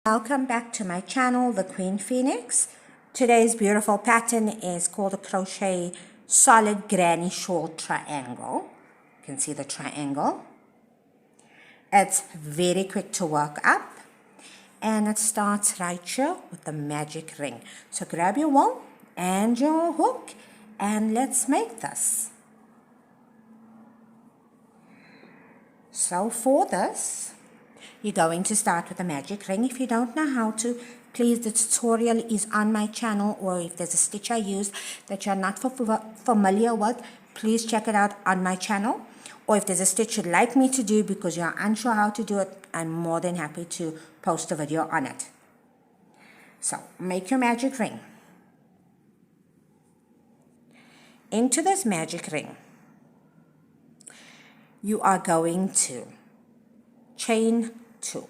Welcome back to my channel, The Queen Phoenix. Today's beautiful pattern is called a crochet solid granny shawl triangle. You can see the triangle. It's very quick to work up, and it starts right here with the magic ring. So grab your wool and your hook and let's make this. So for this, you're going to start with a magic ring. If you don't know how to, please, the tutorial is on my channel, or if there's a stitch I use that you're not familiar with, please check it out on my channel. Or if there's a stitch you'd like me to do because you're unsure how to do it, I'm more than happy to post a video on it. So make your magic ring. Into this magic ring, you are going to chain 2.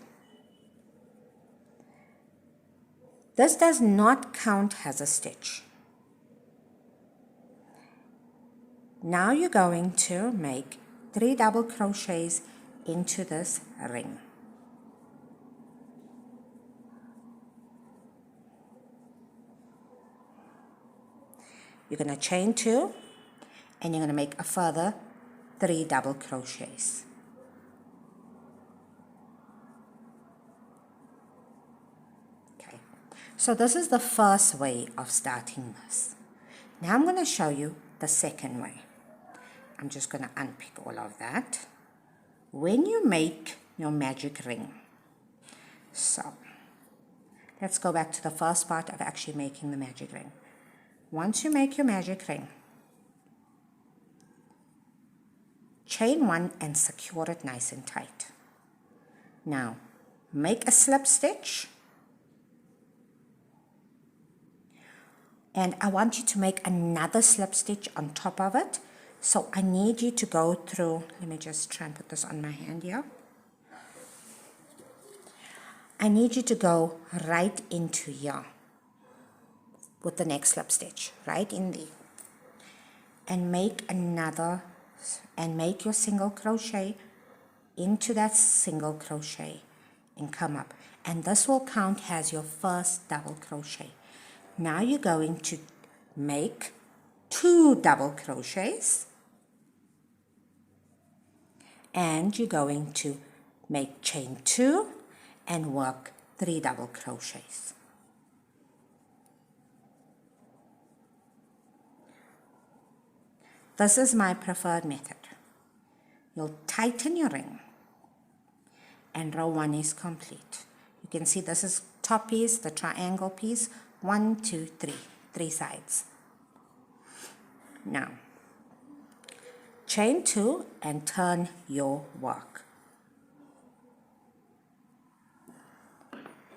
This does not count as a stitch. Now you're going to make 3 double crochets into this ring. You're going to chain 2 and you're going to make a further 3 double crochets. So this is the first way of starting this. Now I'm going to show you the second way. I'm just going to unpick all of that. When you make your magic ring, so let's go back to the first part of actually making the magic ring. Once you make your magic ring, chain 1 and secure it nice and tight. Now make a slip stitch. And I want you to make another slip stitch on top of it. So I need you to go through, let me just try and put this on my hand here. I need you to go right into here with the next slip stitch, right in there. And make another, and make your single crochet into that single crochet and come up. And this will count as your first double crochet. Now you're going to make 2 double crochets and you're going to make chain 2 and work 3 double crochets. This is my preferred method. You'll tighten your ring and row 1 is complete. You can see this is top piece, the triangle piece. 1, 2, 3, 3 sides. Now, chain 2 and turn your work.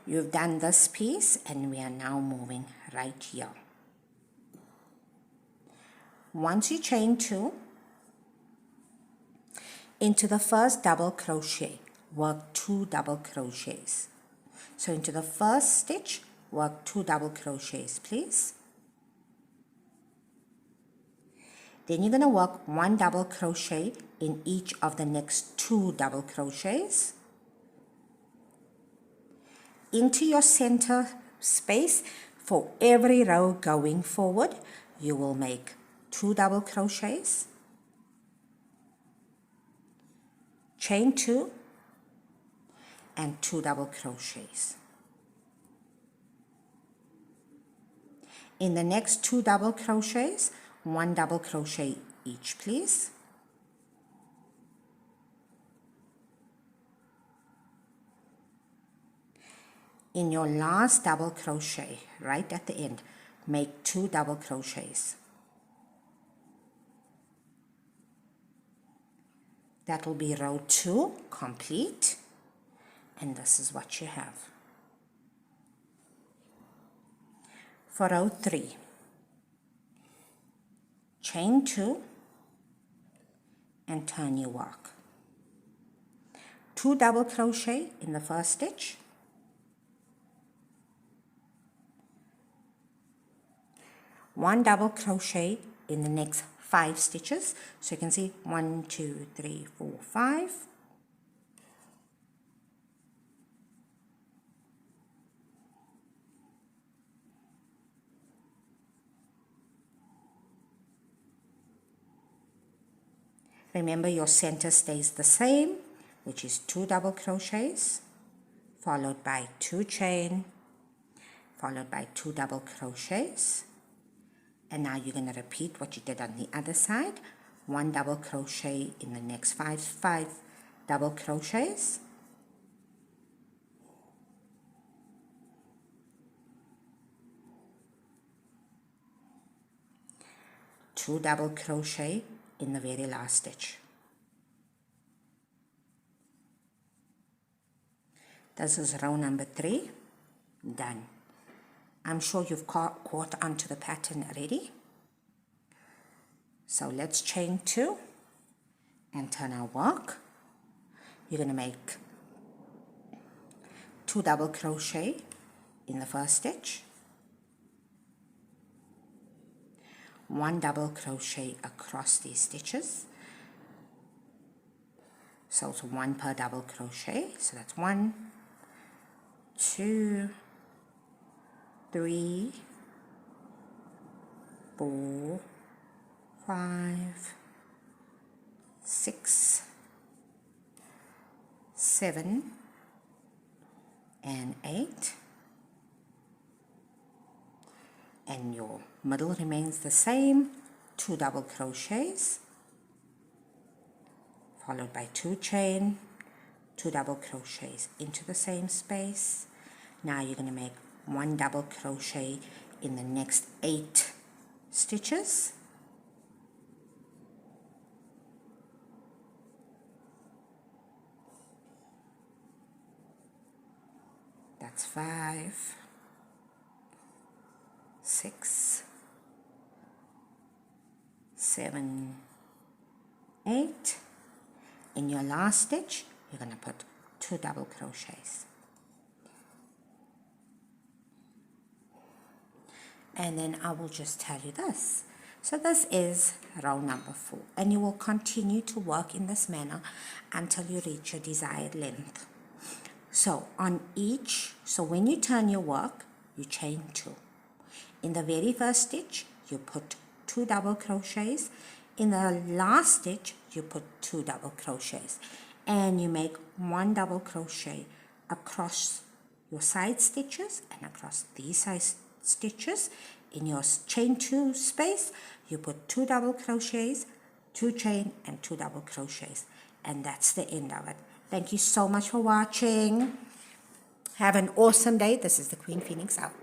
You've done this piece and we are now moving right here. Once you chain 2, into the first double crochet, work 2 double crochets. So into the first stitch, work 2 double crochets, please. Then you're going to work 1 double crochet in each of the next 2 double crochets. Into your center space, for every row going forward, you will make 2 double crochets, chain 2, and 2 double crochets. In the next 2 double crochets, 1 double crochet each, please. In your last double crochet, right at the end, make 2 double crochets. That will be row 2 complete, and this is what you have. For row 3, chain 2 and turn your work. 2 double crochet in the first stitch, 1 double crochet in the next 5 stitches. So you can see 1, 2, 3, 4, 5. Remember, your center stays the same, which is 2 double crochets, followed by 2 chain, followed by 2 double crochets. And now you're going to repeat what you did on the other side. 1 double crochet in the next 5 double crochets. Two double crochet in the very last stitch. This is row number 3. Done. I'm sure you've caught onto the pattern already. So let's chain 2 and turn our work. You're going to make 2 double crochet in the first stitch, 1 double crochet across these stitches, so it's 1 per double crochet. So that's 1, 2, 3, 4, 5, 6, 7, and 8. And your middle remains the same, 2 double crochets, followed by 2 chain, 2 double crochets into the same space. Now you're going to make 1 double crochet in the next 8 stitches. That's 5, 6, 7, 8. In your last stitch, you're going to put 2 double crochets. And then I will just tell you this. So this is row number 4, and you will continue to work in this manner until you reach your desired length. So on each, so when you turn your work, you chain 2. In the very first stitch, you put 2 double crochets. In the last stitch, you put 2 double crochets. And you make 1 double crochet across your side stitches and across these side stitches. In your chain 2 space, you put 2 double crochets, 2 chain, and 2 double crochets. And that's the end of it. Thank you so much for watching. Have an awesome day. This is the Queen Phoenix out.